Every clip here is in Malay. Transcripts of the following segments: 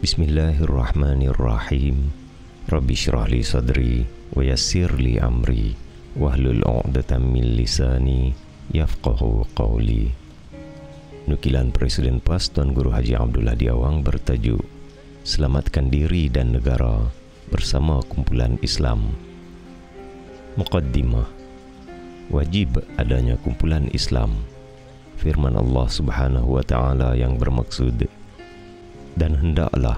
Bismillahirrahmanirrahim. Rabbi syrah li sadri wa yassir li amri wahlul 'uqdatam min lisani yafqahu qawli. Nukilan Presiden PAS Tuan Guru Haji Abdullah Diawang bertajuk Selamatkan Diri dan Negara bersama Kumpulan Islam. Muqaddimah. Wajib adanya kumpulan Islam. Firman Allah Subhanahu wa Ta'ala yang bermaksud, dan hendaklah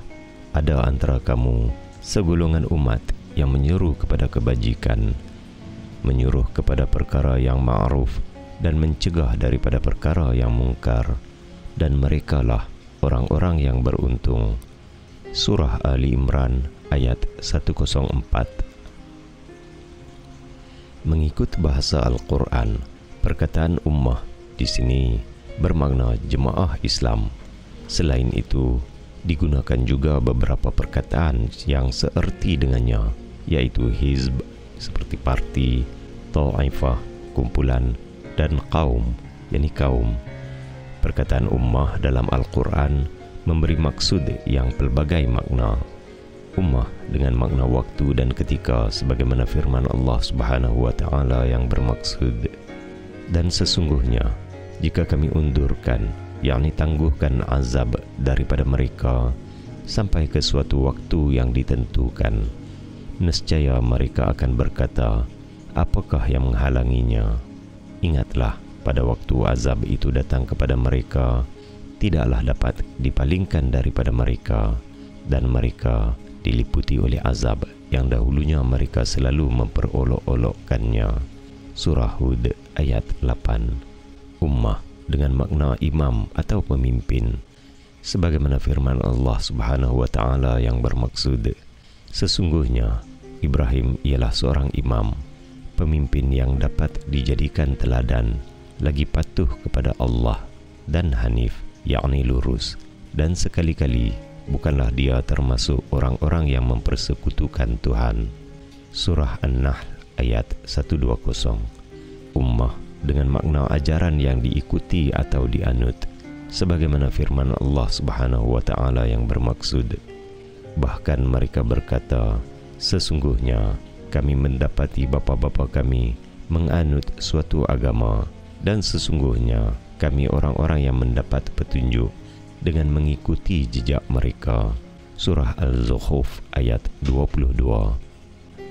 ada antara kamu segolongan umat yang menyeru kepada kebajikan, menyuruh kepada perkara yang ma'ruf dan mencegah daripada perkara yang mungkar, dan merekalah orang-orang yang beruntung. Surah Ali Imran ayat 104. Mengikut bahasa Al-Quran, perkataan ummah di sini bermakna jemaah Islam. Selain itu, digunakan juga beberapa perkataan yang seerti dengannya, yaitu hizb seperti parti, ta'ifah kumpulan, dan qaum yakni kaum. Perkataan ummah dalam Al-Quran memberi maksud yang pelbagai makna. Ummah dengan makna waktu dan ketika, sebagaimana firman Allah Subhanahu wa Ta'ala yang bermaksud, dan sesungguhnya jika kami undurkan, yakni tangguhkan azab daripada mereka sampai ke suatu waktu yang ditentukan, nescaya mereka akan berkata, apakah yang menghalanginya? Ingatlah, pada waktu azab itu datang kepada mereka, tidaklah dapat dipalingkan daripada mereka, dan mereka diliputi oleh azab yang dahulunya mereka selalu memperolok-olokkannya. Surah Hud ayat 8. Ummah dengan makna imam atau pemimpin, sebagaimana firman Allah Subhanahu wa Ta'ala yang bermaksud, sesungguhnya Ibrahim ialah seorang imam, pemimpin yang dapat dijadikan teladan, lagi patuh kepada Allah dan hanif, yakni lurus, dan sekali-kali bukanlah dia termasuk orang-orang yang mempersekutukan Tuhan. Surah An-Nahl ayat 120. Ummah dengan makna ajaran yang diikuti atau dianut, sebagaimana firman Allah Subhanahu wa Ta'ala yang bermaksud, bahkan mereka berkata, sesungguhnya kami mendapati bapa-bapa kami menganut suatu agama, dan sesungguhnya kami orang-orang yang mendapat petunjuk dengan mengikuti jejak mereka. Surah Al-Zukhruf ayat 22.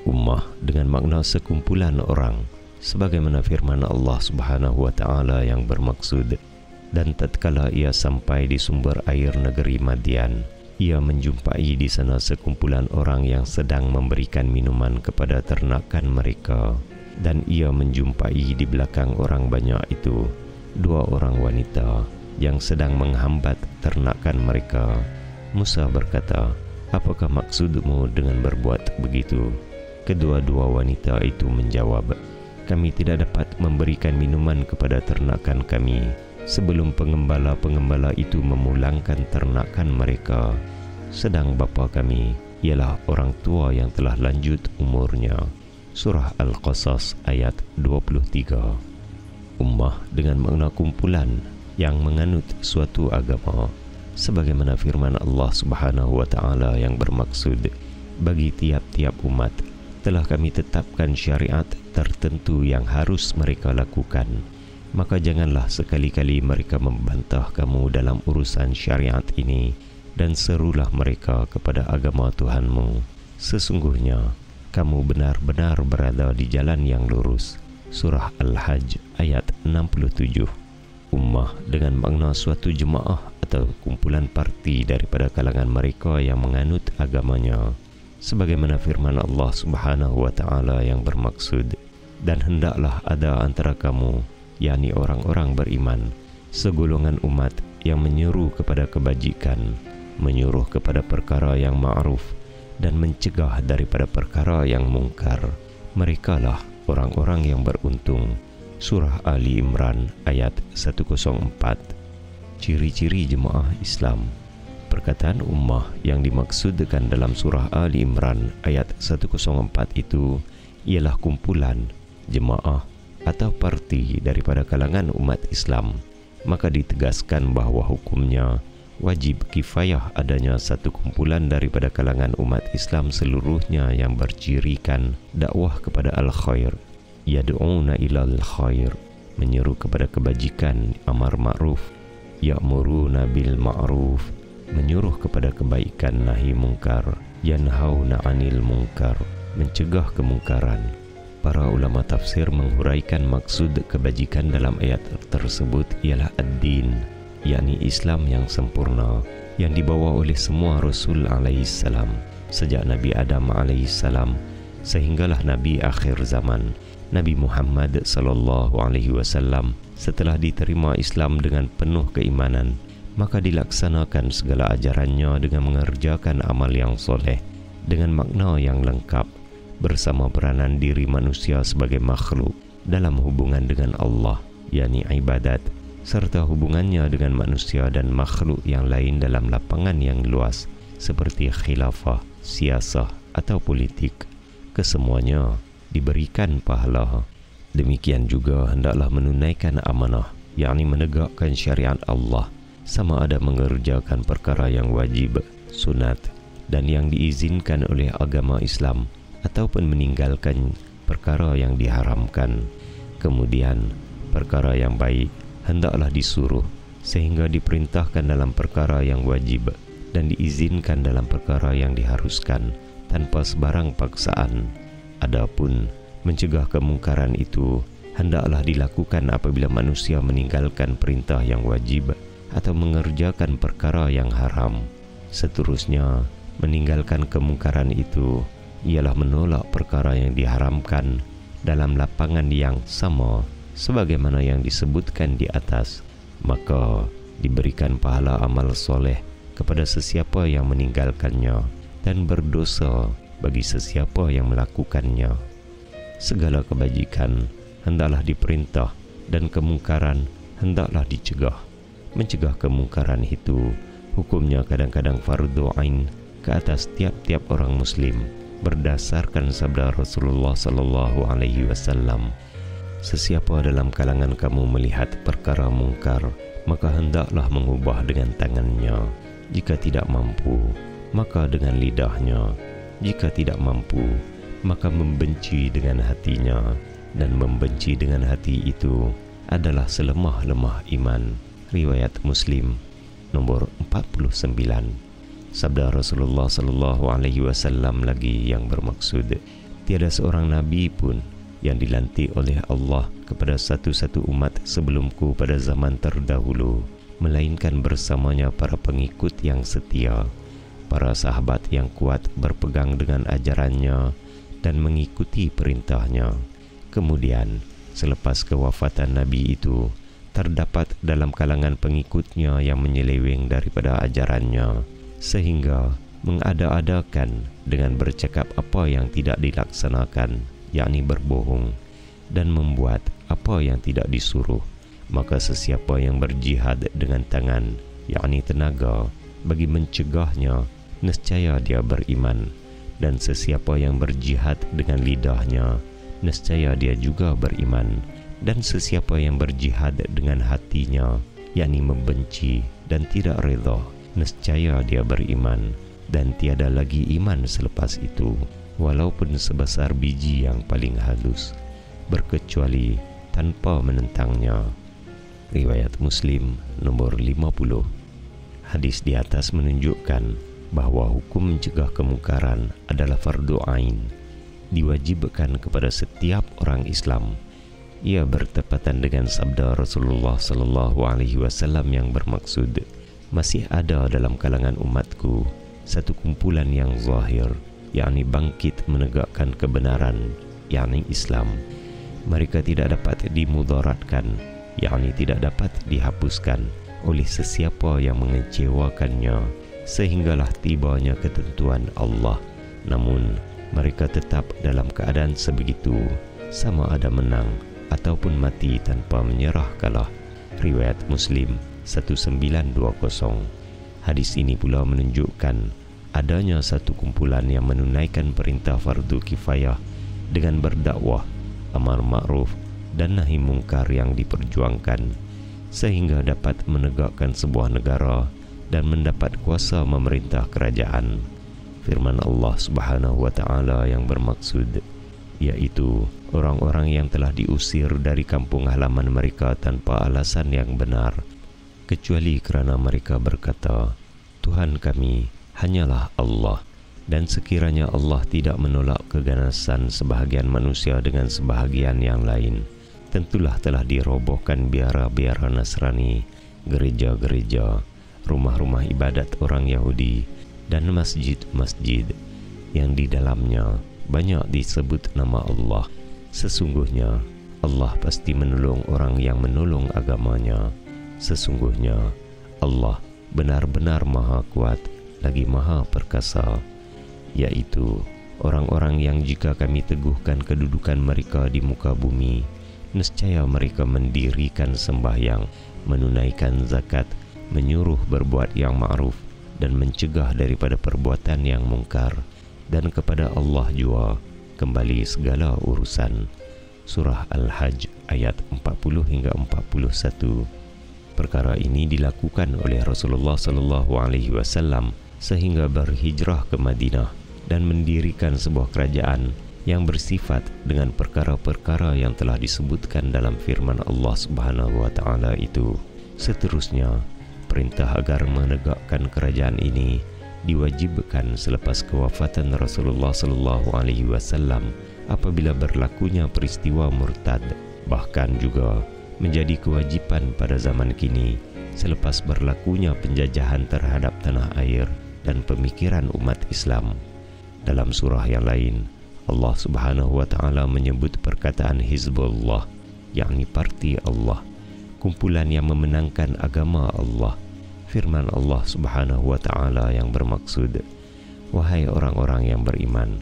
Ummah dengan makna sekumpulan orang, sebagaimana firman Allah Subhanahu wa Ta'ala yang bermaksud, dan tatkala ia sampai di sumber air negeri Madian, ia menjumpai di sana sekumpulan orang yang sedang memberikan minuman kepada ternakan mereka, dan ia menjumpai di belakang orang banyak itu 2 orang wanita yang sedang menghambat ternakan mereka. Musa berkata, apakah maksudmu dengan berbuat begitu? Kedua-dua wanita itu menjawab, kami tidak dapat memberikan minuman kepada ternakan kami sebelum pengembala-pengembala itu memulangkan ternakan mereka, sedang bapa kami ialah orang tua yang telah lanjut umurnya. Surah Al-Qasas ayat 23. Ummah dengan makna kumpulan yang menganut suatu agama, sebagaimana firman Allah Subhanahu wa Ta'ala yang bermaksud, bagi tiap-tiap umat telah kami tetapkan syariat tertentu yang harus mereka lakukan, maka janganlah sekali-kali mereka membantah kamu dalam urusan syariat ini, dan serulah mereka kepada agama Tuhanmu. Sesungguhnya kamu benar-benar berada di jalan yang lurus. Surah Al-Hajj ayat 67. Ummah dengan makna suatu jemaah atau kumpulan parti daripada kalangan mereka yang menganut agamanya, sebagaimana firman Allah Subhanahu wa Ta'ala yang bermaksud, dan hendaklah ada antara kamu, yakni orang-orang beriman, segolongan umat yang menyeru kepada kebajikan, menyuruh kepada perkara yang ma'ruf, dan mencegah daripada perkara yang mungkar. Merekalah orang-orang yang beruntung. Surah Ali Imran ayat 104. Ciri-ciri jemaah Islam. Perkataan ummah yang dimaksudkan dalam surah Ali Imran ayat 104 itu ialah kumpulan, jemaah atau parti daripada kalangan umat Islam. Maka ditegaskan bahawa hukumnya wajib kifayah adanya satu kumpulan daripada kalangan umat Islam seluruhnya yang bercirikan dakwah kepada al-khair, yad'una ilal khair, menyeru kepada kebajikan, amar ma'ruf, ya'muruna bil ma'ruf, menyuruh kepada kebaikan, nahi mungkar, yanhauna 'anil munkar, mencegah kemungkaran. Para ulama tafsir menghuraikan maksud kebajikan dalam ayat tersebut ialah ad-din, yakni Islam yang sempurna yang dibawa oleh semua Rasul alaihissalam sejak Nabi Adam alaihissalam sehinggalah Nabi akhir zaman Nabi Muhammad sallallahu alaihi wasallam. Setelah diterima Islam dengan penuh keimanan, maka dilaksanakan segala ajarannya dengan mengerjakan amal yang soleh dengan makna yang lengkap bersama peranan diri manusia sebagai makhluk dalam hubungan dengan Allah, yakni ibadat, serta hubungannya dengan manusia dan makhluk yang lain dalam lapangan yang luas seperti khilafah, siasah atau politik. Kesemuanya diberikan pahala. Demikian juga hendaklah menunaikan amanah, yakni menegakkan syariat Allah, sama ada mengerjakan perkara yang wajib, sunat, dan yang diizinkan oleh agama Islam, ataupun meninggalkan perkara yang diharamkan. Kemudian perkara yang baik hendaklah disuruh, sehingga diperintahkan dalam perkara yang wajib dan diizinkan dalam perkara yang diharuskan tanpa sebarang paksaan. Adapun mencegah kemungkaran itu hendaklah dilakukan apabila manusia meninggalkan perintah yang wajib atau mengerjakan perkara yang haram. Seterusnya, meninggalkan kemungkaran itu ialah menolak perkara yang diharamkan dalam lapangan yang sama sebagaimana yang disebutkan di atas. Maka diberikan pahala amal soleh kepada sesiapa yang meninggalkannya dan berdosa bagi sesiapa yang melakukannya. Segala kebajikan hendaklah diperintah dan kemungkaran hendaklah dicegah. Mencegah kemungkaran itu hukumnya kadang-kadang fardu ain ke atas tiap-tiap orang muslim berdasarkan sabda Rasulullah sallallahu alaihi wasallam. Sesiapa dalam kalangan kamu melihat perkara mungkar, maka hendaklah mengubah dengan tangannya. Jika tidak mampu, maka dengan lidahnya. Jika tidak mampu, maka membenci dengan hatinya, dan membenci dengan hati itu adalah selemah-lemah iman. Riwayat Muslim nomor 49. Sabda Rasulullah sallallahu alaihi wasallam lagi yang bermaksud, tiada seorang nabi pun yang dilantik oleh Allah kepada satu-satu umat sebelumku pada zaman terdahulu, melainkan bersamanya para pengikut yang setia, para sahabat yang kuat berpegang dengan ajarannya dan mengikuti perintahnya. Kemudian, selepas kewafatan Nabi itu, terdapat dalam kalangan pengikutnya yang menyeleweng daripada ajarannya, sehingga mengada-adakan dengan bercakap apa yang tidak dilaksanakan, yakni berbohong, dan membuat apa yang tidak disuruh. Maka sesiapa yang berjihad dengan tangan, yakni tenaga, bagi mencegahnya, nescaya dia beriman. Dan sesiapa yang berjihad dengan lidahnya, nescaya dia juga beriman. Dan sesiapa yang berjihad dengan hatinya, yakni membenci dan tidak redha, nescaya dia beriman. Dan tiada lagi iman selepas itu, walaupun sebesar biji yang paling halus, berkecuali tanpa menentangnya. Riwayat Muslim nomor 50. Hadis di atas menunjukkan bahwa hukum mencegah kemungkaran adalah fardu ain, diwajibkan kepada setiap orang Islam. Ia bertepatan dengan sabda Rasulullah sallallahu alaihi wasallam yang bermaksud, masih ada dalam kalangan umatku satu kumpulan yang zahir, yakni bangkit menegakkan kebenaran, yakni Islam. Mereka tidak dapat dimudaratkan, yakni tidak dapat dihapuskan oleh sesiapa yang mengecewakannya, sehinggalah tibanya ketentuan Allah. Namun mereka tetap dalam keadaan sebegitu, sama ada menang ataupun mati tanpa menyerah kalah. Riwayat Muslim 1920. Hadis ini pula menunjukkan adanya satu kumpulan yang menunaikan perintah fardu kifayah dengan berdakwah, amar ma'ruf dan nahi mungkar yang diperjuangkan, sehingga dapat menegakkan sebuah negara dan mendapat kuasa memerintah kerajaan. Firman Allah Subhanahu wa Ta'ala yang bermaksud yaitu orang-orang yang telah diusir dari kampung halaman mereka tanpa alasan yang benar, kecuali kerana mereka berkata, Tuhan kami hanyalah Allah, dan sekiranya Allah tidak menolak keganasan sebahagian manusia dengan sebahagian yang lain, tentulah telah dirobohkan biara-biara Nasrani, gereja-gereja, rumah-rumah ibadat orang Yahudi, dan masjid-masjid yang di dalamnya banyak disebut nama Allah. Sesungguhnya Allah pasti menolong orang yang menolong agamanya. Sesungguhnya Allah benar-benar maha kuat lagi maha perkasa, yaitu orang-orang yang jika kami teguhkan kedudukan mereka di muka bumi, nescaya mereka mendirikan sembahyang, menunaikan zakat, menyuruh berbuat yang ma'ruf dan mencegah daripada perbuatan yang mungkar, dan kepada Allah jua kembali segala urusan. Surah Al-Hajj ayat 40 hingga 41. Perkara ini dilakukan oleh Rasulullah SAW sehingga berhijrah ke Madinah dan mendirikan sebuah kerajaan yang bersifat dengan perkara-perkara yang telah disebutkan dalam firman Allah Subhanahu wa Ta'ala itu. Seterusnya, perintah agar menegakkan kerajaan ini diwajibkan selepas kewafatan Rasulullah SAW apabila berlakunya peristiwa murtad, bahkan juga menjadi kewajiban pada zaman kini selepas berlakunya penjajahan terhadap tanah air dan pemikiran umat Islam. Dalam surah yang lain, Allah Subhanahu wa Ta'ala menyebut perkataan Hizbullah, yakni parti Allah, kumpulan yang memenangkan agama Allah. Firman Allah Subhanahu wa Ta'ala yang bermaksud, wahai orang-orang yang beriman,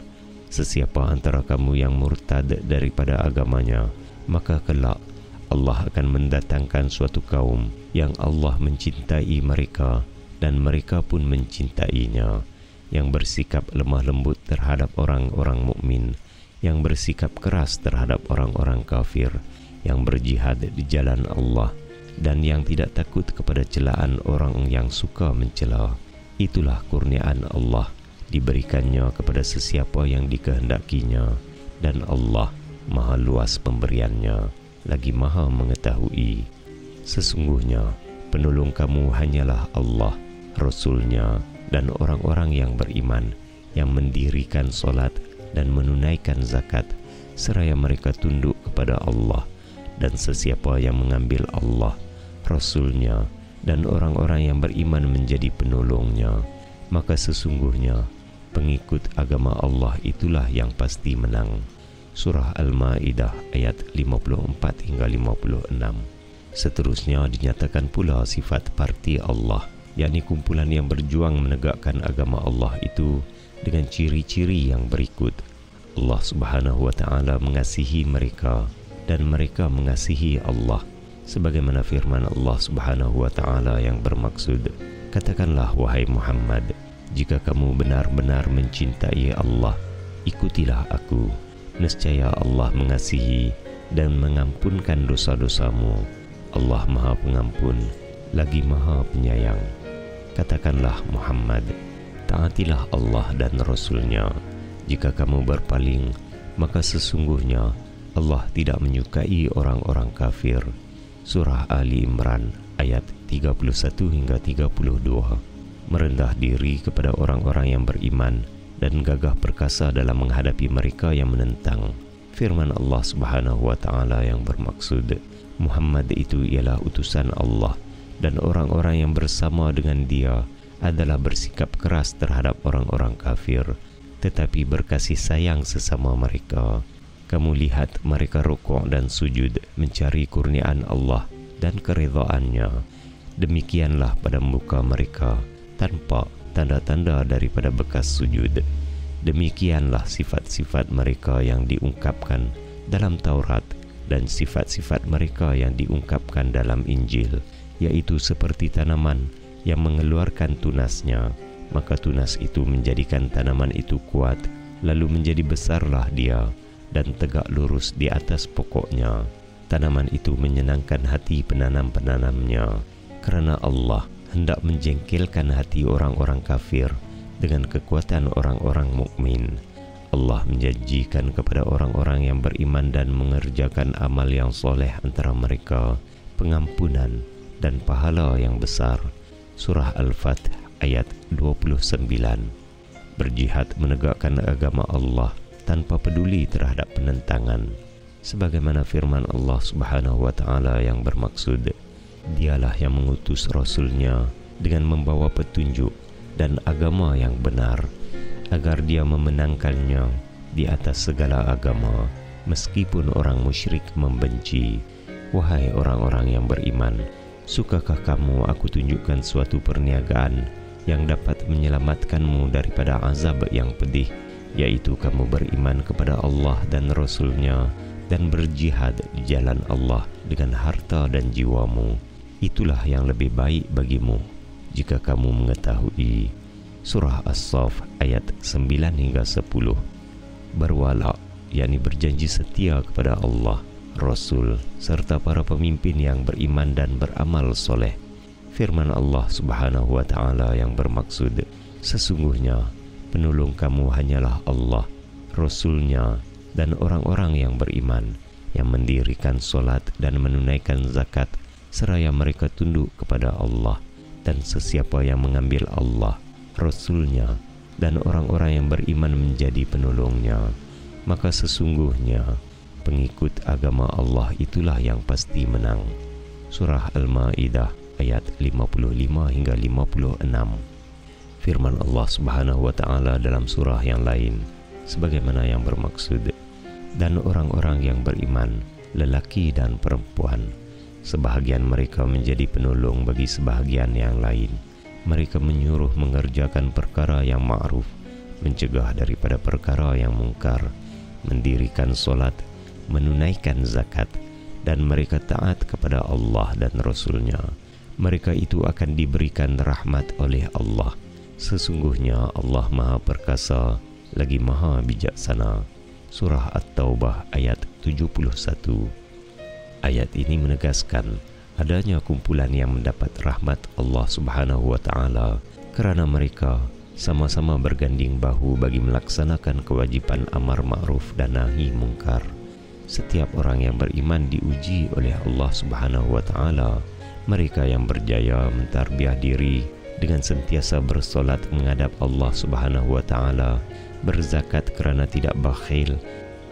sesiapa antara kamu yang murtad daripada agamanya, maka kelak Allah akan mendatangkan suatu kaum yang Allah mencintai mereka dan mereka pun mencintainya, yang bersikap lemah lembut terhadap orang-orang mukmin, yang bersikap keras terhadap orang-orang kafir, yang berjihad di jalan Allah, dan yang tidak takut kepada celaan orang yang suka mencela. Itulah kurniaan Allah, diberikannya kepada sesiapa yang dikehendakinya, dan Allah maha luas pemberiannya, lagi maha mengetahui. Sesungguhnya penolong kamu hanyalah Allah, Rasulnya, dan orang-orang yang beriman, yang mendirikan solat dan menunaikan zakat, seraya mereka tunduk kepada Allah. Dan sesiapa yang mengambil Allah, Rasulnya, dan orang-orang yang beriman menjadi penolongnya, maka sesungguhnya pengikut agama Allah itulah yang pasti menang. Surah Al-Ma'idah ayat 54 hingga 56. Seterusnya dinyatakan pula sifat parti Allah, yakni kumpulan yang berjuang menegakkan agama Allah itu dengan ciri-ciri yang berikut. Allah Subhanahu wa Ta'ala mengasihi mereka dan mereka mengasihi Allah, sebagaimana firman Allah Subhanahu wa Ta'ala yang bermaksud, katakanlah wahai Muhammad, jika kamu benar-benar mencintai Allah, ikutilah aku. Nescaya Allah mengasihi dan mengampunkan dosa-dosamu. Allah Maha Pengampun, lagi Maha Penyayang. Katakanlah Muhammad, taatilah Allah dan Rasulnya. Jika kamu berpaling, maka sesungguhnya Allah tidak menyukai orang-orang kafir. Surah Ali Imran ayat 31 hingga 32. Merendah diri kepada orang-orang yang beriman dan gagah perkasa dalam menghadapi mereka yang menentang. Firman Allah Subhanahu wa Ta'ala yang bermaksud, Muhammad itu ialah utusan Allah, dan orang-orang yang bersama dengan dia adalah bersikap keras terhadap orang-orang kafir, tetapi berkasih sayang sesama mereka. Kamu lihat mereka rukuk dan sujud mencari kurniaan Allah dan keridhaannya. Demikianlah pada muka mereka tanpa tanda-tanda daripada bekas sujud. Demikianlah sifat-sifat mereka yang diungkapkan dalam Taurat dan sifat-sifat mereka yang diungkapkan dalam Injil, yaitu seperti tanaman yang mengeluarkan tunasnya, maka tunas itu menjadikan tanaman itu kuat, lalu menjadi besarlah dia dan tegak lurus di atas pokoknya. Tanaman itu menyenangkan hati penanam-penanamnya, kerana Allah hendak menjengkelkan hati orang-orang kafir dengan kekuatan orang-orang mukmin. Allah menjanjikan kepada orang-orang yang beriman dan mengerjakan amal yang soleh antara mereka pengampunan dan pahala yang besar. Surah Al-Fath ayat 29. Berjihad menegakkan agama Allah tanpa peduli terhadap penentangan. Sebagaimana firman Allah Subhanahu wa Ta'ala yang bermaksud, Dialah yang mengutus Rasul-Nya dengan membawa petunjuk dan agama yang benar, agar dia memenangkannya di atas segala agama, meskipun orang musyrik membenci. Wahai orang-orang yang beriman, sukakah kamu aku tunjukkan suatu perniagaan yang dapat menyelamatkanmu daripada azab yang pedih, yaitu kamu beriman kepada Allah dan Rasul-Nya dan berjihad di jalan Allah dengan harta dan jiwamu. Itulah yang lebih baik bagimu jika kamu mengetahui. Surah As-Saff ayat 9 hingga 10. Berwala, yakni berjanji setia kepada Allah, Rasul serta para pemimpin yang beriman dan beramal soleh. Firman Allah Subhanahu wa Ta'ala yang bermaksud, sesungguhnya penolong kamu hanyalah Allah, Rasul-Nya dan orang-orang yang beriman, yang mendirikan solat dan menunaikan zakat, seraya mereka tunduk kepada Allah. Dan sesiapa yang mengambil Allah, Rasul-Nya dan orang-orang yang beriman menjadi penolongnya, maka sesungguhnya pengikut agama Allah itulah yang pasti menang. Surah Al-Ma'idah ayat 55 hingga 56. Firman Allah Subhanahu wa Ta'ala dalam surah yang lain sebagaimana yang bermaksud, dan orang-orang yang beriman, lelaki dan perempuan, sebahagian mereka menjadi penolong bagi sebahagian yang lain. Mereka menyuruh mengerjakan perkara yang ma'ruf, mencegah daripada perkara yang mungkar, mendirikan solat, menunaikan zakat, dan mereka taat kepada Allah dan Rasul-Nya. Mereka itu akan diberikan rahmat oleh Allah. Sesungguhnya Allah Maha Perkasa lagi Maha Bijaksana. Surah At-Taubah ayat 71. Ayat ini menegaskan adanya kumpulan yang mendapat rahmat Allah Subhanahu wa Ta'ala kerana mereka sama-sama berganding bahu bagi melaksanakan kewajiban amar ma'ruf dan nahi mungkar. Setiap orang yang beriman diuji oleh Allah Subhanahu wa Ta'ala. Mereka yang berjaya mentarbiah diri dengan sentiasa bersolat menghadap Allah Subhanahu wa Ta'ala, berzakat kerana tidak bakhil,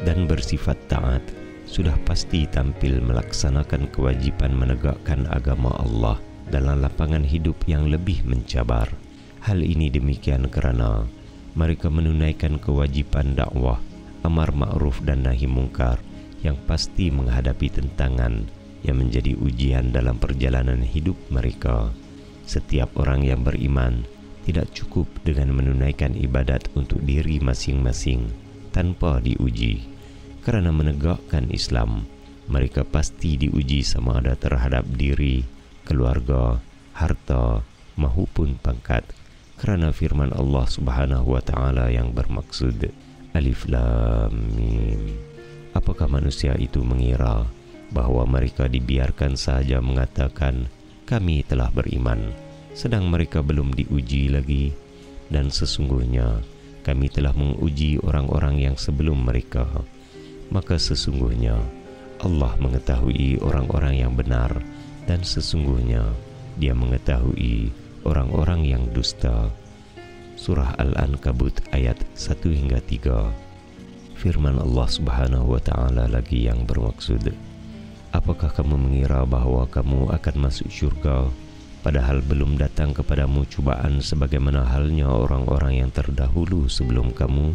dan bersifat taat, sudah pasti tampil melaksanakan kewajipan menegakkan agama Allah dalam lapangan hidup yang lebih mencabar. Hal ini demikian kerana mereka menunaikan kewajipan dakwah, amar ma'ruf dan nahi mungkar yang pasti menghadapi tentangan yang menjadi ujian dalam perjalanan hidup mereka. Setiap orang yang beriman tidak cukup dengan menunaikan ibadat untuk diri masing-masing tanpa diuji. Kerana menegakkan Islam, mereka pasti diuji sama ada terhadap diri, keluarga, harta, mahupun pangkat. Kerana firman Allah Subhanahu wa Ta'ala yang bermaksud, Alif Lam Mim. Apakah manusia itu mengira bahawa mereka dibiarkan sahaja mengatakan, kami telah beriman, sedang mereka belum diuji lagi? Dan sesungguhnya kami telah menguji orang-orang yang sebelum mereka. Maka sesungguhnya Allah mengetahui orang-orang yang benar, dan sesungguhnya Dia mengetahui orang-orang yang dusta. Surah Al-Ankabut ayat 1 hingga 3. Firman Allah Subhanahu wa Ta'ala lagi yang bermaksud, apakah kamu mengira bahawa kamu akan masuk syurga padahal belum datang kepadamu cubaan sebagaimana halnya orang-orang yang terdahulu sebelum kamu?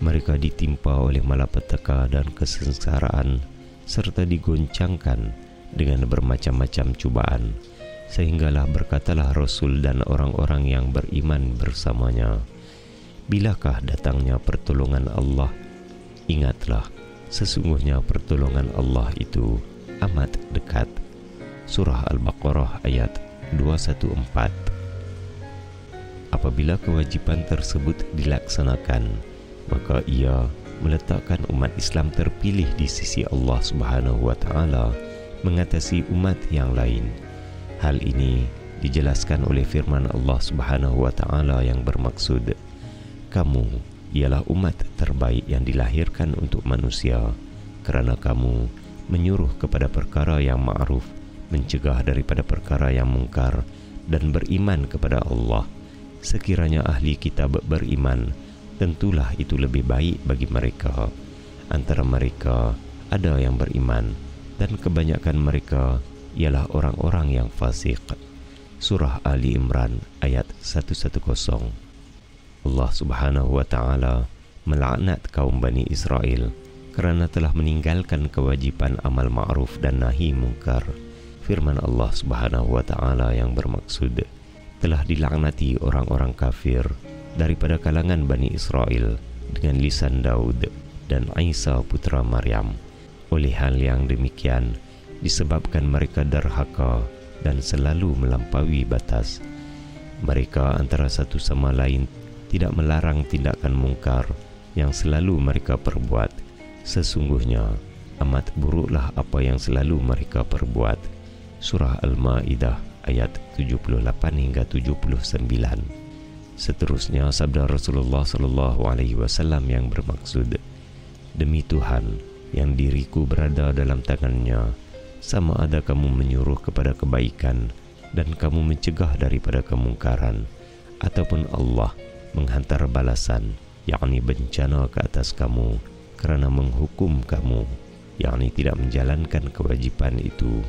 Mereka ditimpa oleh malapetaka dan kesengsaraan serta digoncangkan dengan bermacam-macam cubaan, sehinggalah berkatalah Rasul dan orang-orang yang beriman bersamanya, bilakah datangnya pertolongan Allah? Ingatlah, sesungguhnya pertolongan Allah itu amat dekat. Surah Al-Baqarah ayat 214. Apabila kewajipan tersebut dilaksanakan, maka ia meletakkan umat Islam terpilih di sisi Allah Subhanahu wa Ta'ala mengatasi umat yang lain. Hal ini dijelaskan oleh firman Allah Subhanahu wa taala yang bermaksud, kamu ialah umat terbaik yang dilahirkan untuk manusia, kerana kamu menyuruh kepada perkara yang ma'ruf, mencegah daripada perkara yang mungkar, dan beriman kepada Allah. Sekiranya ahli kitab beriman, tentulah itu lebih baik bagi mereka. Antara mereka ada yang beriman, dan kebanyakan mereka ialah orang-orang yang fasik. Surah Ali Imran ayat 110. Allah Subhanahu wa taala melaknat kaum Bani Israel kerana telah meninggalkan kewajipan amal ma'ruf dan nahi mungkar. Firman Allah Subhanahu wa taala yang bermaksud, telah dilaknati orang-orang kafir daripada kalangan Bani Israel dengan lisan Daud dan Isa putra Maryam. Oleh hal yang demikian, disebabkan mereka derhaka dan selalu melampaui batas. Mereka antara satu sama lain tidak melarang tindakan mungkar yang selalu mereka perbuat. Sesungguhnya amat buruklah apa yang selalu mereka perbuat. Surah Al-Ma'idah ayat 78 hingga 79. Seterusnya sabda Rasulullah SAW yang bermaksud, demi Tuhan yang diriku berada dalam tangannya, sama ada kamu menyuruh kepada kebaikan dan kamu mencegah daripada kemungkaran, ataupun Allah menghantar balasan, yakni bencana ke atas kamu kerana menghukum kamu, yakni tidak menjalankan kewajipan itu,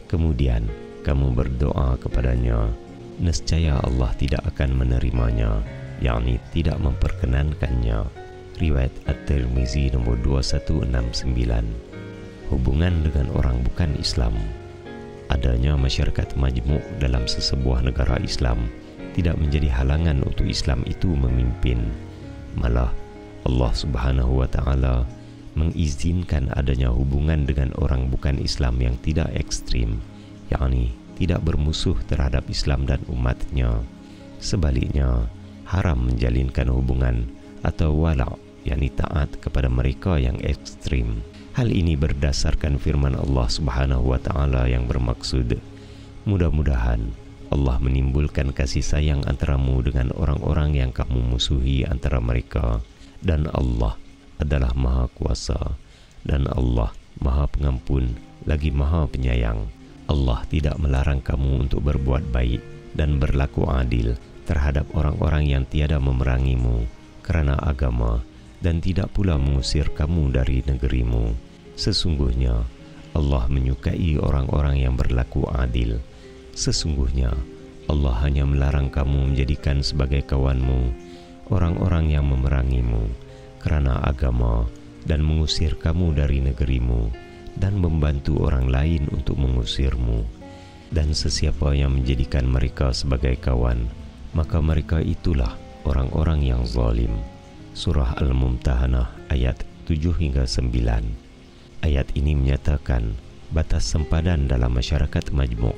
kemudian kamu berdoa kepadanya, nescaya Allah tidak akan menerimanya, yakni tidak memperkenankannya. Riwayat At-Tirmizi nomor 2169. Hubungan dengan orang bukan Islam. Adanya masyarakat majmuk dalam sesebuah negara Islam tidak menjadi halangan untuk Islam itu memimpin. Malah Allah Subhanahu wa taala mengizinkan adanya hubungan dengan orang bukan Islam yang tidak ekstrim, yakni tidak bermusuh terhadap Islam dan umatnya. Sebaliknya, haram menjalinkan hubungan atau wala', yakni taat kepada mereka yang ekstrim. Hal ini berdasarkan firman Allah Subhanahu wa taala yang bermaksud, mudah-mudahan Allah menimbulkan kasih sayang antaramu dengan orang-orang yang kamu musuhi antara mereka, dan Allah adalah Maha Kuasa, dan Allah Maha Pengampun lagi Maha Penyayang. Allah tidak melarang kamu untuk berbuat baik dan berlaku adil terhadap orang-orang yang tiada memerangimu kerana agama, dan tidak pula mengusir kamu dari negerimu. Sesungguhnya Allah menyukai orang-orang yang berlaku adil. Sesungguhnya Allah hanya melarang kamu menjadikan sebagai kawanmu orang-orang yang memerangimu kerana agama dan mengusir kamu dari negerimu, dan membantu orang lain untuk mengusirmu. Dan sesiapa yang menjadikan mereka sebagai kawan, maka mereka itulah orang-orang yang zalim. Surah Al-Mumtahanah ayat 7 hingga 9. Ayat ini menyatakan batas sempadan dalam masyarakat majmuk.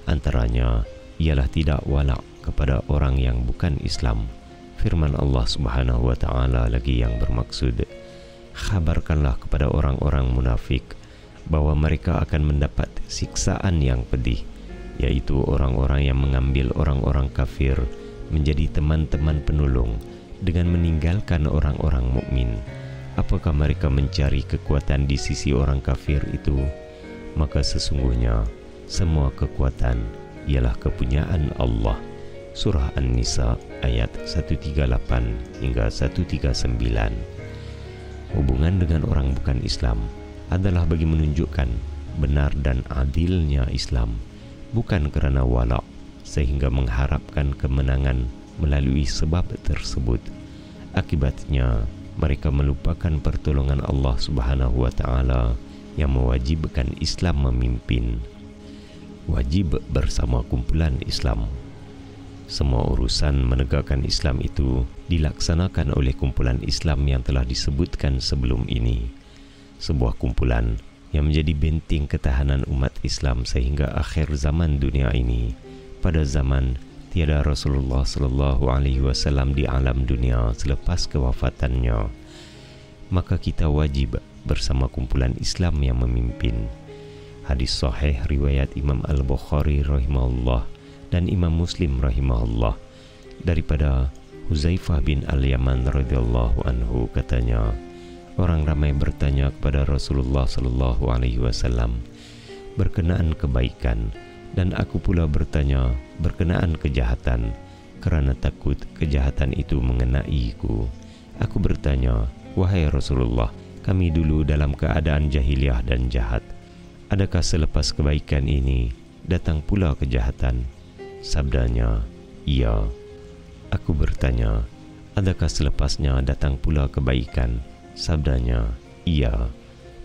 Antaranya ialah tidak wala' kepada orang yang bukan Islam. Firman Allah Subhanahu wa taala lagi yang bermaksud, khabarkanlah kepada orang-orang munafik bahwa mereka akan mendapat siksaan yang pedih, yaitu orang-orang yang mengambil orang-orang kafir menjadi teman-teman penolong dengan meninggalkan orang-orang mukmin. Apakah mereka mencari kekuatan di sisi orang kafir itu? Maka sesungguhnya semua kekuatan ialah kepunyaan Allah. Surah An-Nisa ayat 138 hingga 139. Hubungan dengan orang bukan Islam adalah bagi menunjukkan benar dan adilnya Islam, bukan kerana wala' sehingga mengharapkan kemenangan melalui sebab tersebut. Akibatnya mereka melupakan pertolongan Allah Subhanahu wa taala yang mewajibkan Islam memimpin. Wajib bersama kumpulan Islam. Semua urusan menegakkan Islam itu dilaksanakan oleh kumpulan Islam yang telah disebutkan sebelum ini. Sebuah kumpulan yang menjadi benteng ketahanan umat Islam sehingga akhir zaman dunia ini. Pada zaman tiada Rasulullah SAW di alam dunia selepas kewafatannya, maka kita wajib bersama kumpulan Islam yang memimpin. Hadis sahih riwayat Imam Al-Bukhari rahimahullah Dan Imam Muslim rahimahullah daripada Huzaifah bin Al-Yaman radhiyallahu anhu katanya, orang ramai bertanya kepada Rasulullah sallallahu alaihi wasallam berkenaan kebaikan, dan aku pula bertanya berkenaan kejahatan kerana takut kejahatan itu mengenaiku. Aku bertanya, wahai Rasulullah, kami dulu dalam keadaan jahiliyah dan jahat. Adakah selepas kebaikan ini datang pula kejahatan? Sabdanya, iya. Aku bertanya, adakah selepasnya datang pula kebaikan? Sabdanya, iya.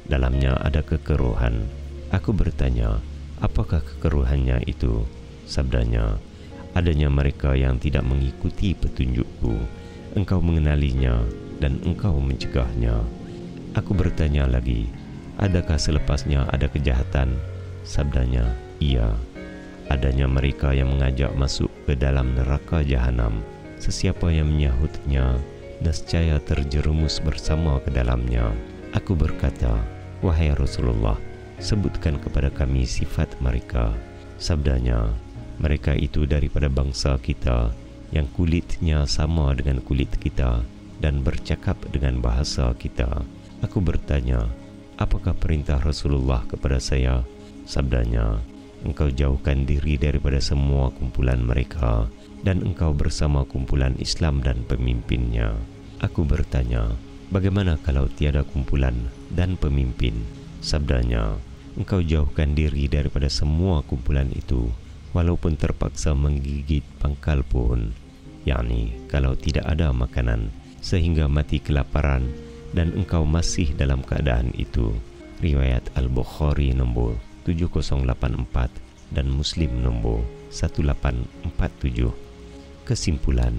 Dalamnya ada kekeruhan. Aku bertanya, apakah kekeruhannya itu? Sabdanya, adanya mereka yang tidak mengikuti petunjukku. Engkau mengenalinya dan engkau mencegahnya. Aku bertanya lagi, adakah selepasnya ada kejahatan? Sabdanya, iya. Adanya mereka yang mengajak masuk ke dalam neraka jahanam. Sesiapa yang menyahutnya, nescaya terjerumus bersama ke dalamnya. Aku berkata, wahai Rasulullah, sebutkan kepada kami sifat mereka. Sabdanya, mereka itu daripada bangsa kita yang kulitnya sama dengan kulit kita dan bercakap dengan bahasa kita. Aku bertanya, apakah perintah Rasulullah kepada saya? Sabdanya, engkau jauhkan diri daripada semua kumpulan mereka dan engkau bersama kumpulan Islam dan pemimpinnya. Aku bertanya, bagaimana kalau tiada kumpulan dan pemimpin? Sabdanya, engkau jauhkan diri daripada semua kumpulan itu walaupun terpaksa menggigit pangkal pun, yakni kalau tidak ada makanan sehingga mati kelaparan dan engkau masih dalam keadaan itu. Riwayat Al-Bukhari nombor 7084 dan Muslim nombor 1847. Kesimpulan,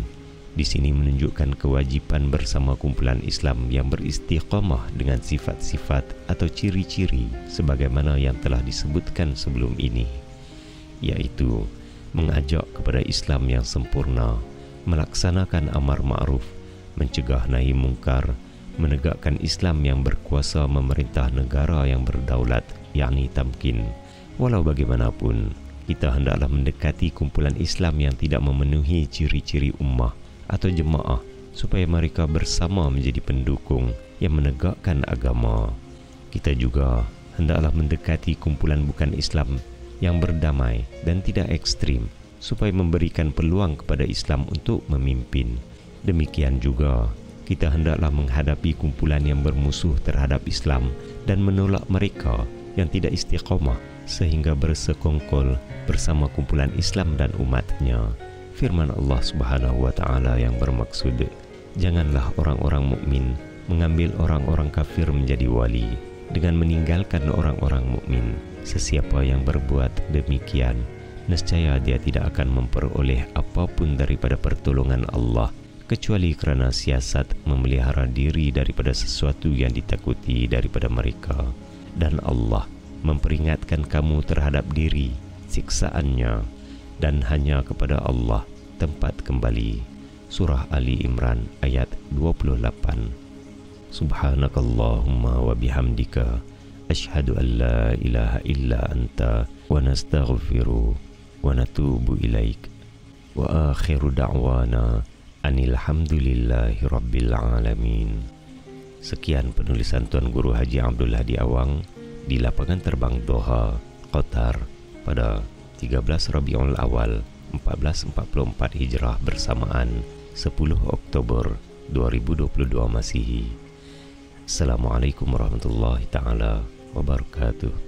di sini menunjukkan kewajiban bersama kumpulan Islam yang beristiqamah dengan sifat-sifat atau ciri-ciri sebagaimana yang telah disebutkan sebelum ini, yaitu mengajak kepada Islam yang sempurna, melaksanakan amar ma'ruf, mencegah nahi mungkar, menegakkan Islam yang berkuasa memerintah negara yang berdaulat, yakni tamkin. Walau bagaimanapun, kita hendaklah mendekati kumpulan Islam yang tidak memenuhi ciri-ciri ummah atau jemaah supaya mereka bersama menjadi pendukung yang menegakkan agama. Kita juga hendaklah mendekati kumpulan bukan Islam yang berdamai dan tidak ekstrim supaya memberikan peluang kepada Islam untuk memimpin. Demikian juga kita hendaklah menghadapi kumpulan yang bermusuh terhadap Islam dan menolak mereka yang tidak istiqamah sehingga bersekongkol bersama kumpulan Islam dan umatnya. Firman Allah Subhanahu wa taala yang bermaksud, janganlah orang-orang mukmin mengambil orang-orang kafir menjadi wali dengan meninggalkan orang-orang mukmin. Sesiapa yang berbuat demikian, nescaya dia tidak akan memperoleh apapun daripada pertolongan Allah kecuali kerana siasat memelihara diri daripada sesuatu yang ditakuti daripada mereka. Dan Allah memperingatkan kamu terhadap diri siksaannya, dan hanya kepada Allah tempat kembali. Surah Ali Imran ayat 28. Subhanakallahumma wa bihamdika asyhadu an la ilaha illa anta wa nastaghfiru wa natubu ilaik. Wa akhiru da'wana anilhamdulillahi rabbil alamin. Sekian penulisan Tuan Guru Haji Abdul Hadi Awang di lapangan terbang Doha, Qatar pada 13 Rabiul Awal 1444 Hijrah bersamaan 10 Oktober 2022 Masihi. Assalamualaikum warahmatullahi taala wabarakatuh.